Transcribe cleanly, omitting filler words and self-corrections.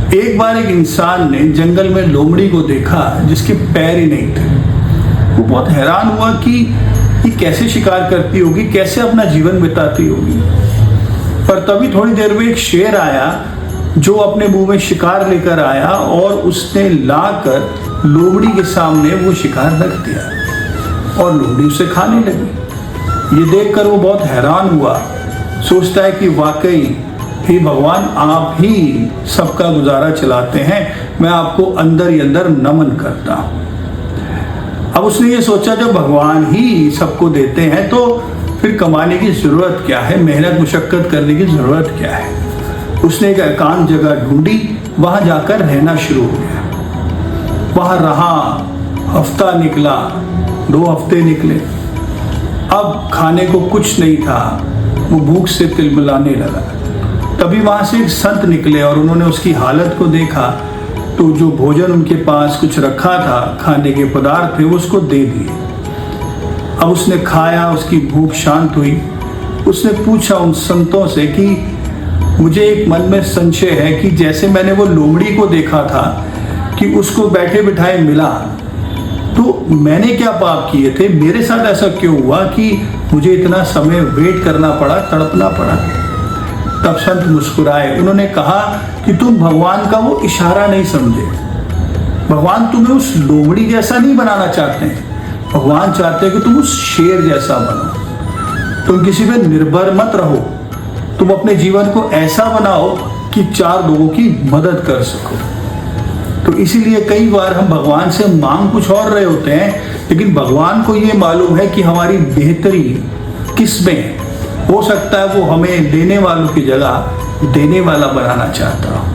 एक बार एक इंसान ने जंगल में लोमड़ी को देखा जिसके पैर ही नहीं थे। वो बहुत हैरान हुआ कि ये कैसे शिकार करती होगी, कैसे अपना जीवन बिताती होगी। पर तभी थोड़ी देर में एक शेर आया जो अपने मुंह में शिकार लेकर आया और उसने लाकर लोमड़ी के सामने वो शिकार रख दिया और लोमड़ी उसे खाने लगी। ये देखकर वो बहुत हैरान हुआ, सोचता है कि वाकई हे भगवान, आप ही सबका गुजारा चलाते हैं, मैं आपको अंदर ही अंदर नमन करता हूं। अब उसने ये सोचा जब भगवान ही सबको देते हैं तो फिर कमाने की जरूरत क्या है, मेहनत मुशक्कत करने की जरूरत क्या है। उसने एक एकांत जगह ढूंढी, वहां जाकर रहना शुरू हो गया। वहां रहा, हफ्ता निकला, 2 हफ्ते निकले। अब खाने को कुछ नहीं था, वो भूख से तिलमिलाने लगा। तभी वहां से एक संत निकले और उन्होंने उसकी हालत को देखा तो जो भोजन उनके पास कुछ रखा था, खाने के पदार्थ थे, वो उसको दे दिए। अब उसने खाया, उसकी भूख शांत हुई। उसने पूछा उन संतों से कि मुझे एक मन में संशय है कि जैसे मैंने वो लोमड़ी को देखा था कि उसको बैठे बिठाए मिला, तो मैंने क्या पाप किए थे, मेरे साथ ऐसा क्यों हुआ कि मुझे इतना समय वेट करना पड़ा, तड़पना पड़ा। तब संत मुस्कुराए, उन्होंने कहा कि तुम भगवान का वो इशारा नहीं समझे। भगवान तुम्हें उस लोमड़ी जैसा नहीं बनाना चाहते हैं, भगवान चाहते हैं कि तुम उस शेर जैसा बनो। तुम किसी पे निर्भर मत रहो, तुम अपने जीवन को ऐसा बनाओ कि 4 लोगों की मदद कर सको। तो इसीलिए कई बार हम भगवान से मांग कुछ और रहे होते हैं, लेकिन भगवान को ये मालूम है कि हमारी बेहतरी किस में है। हो सकता है वो हमें देने वालों की जगह देने वाला बनाना चाहता हो।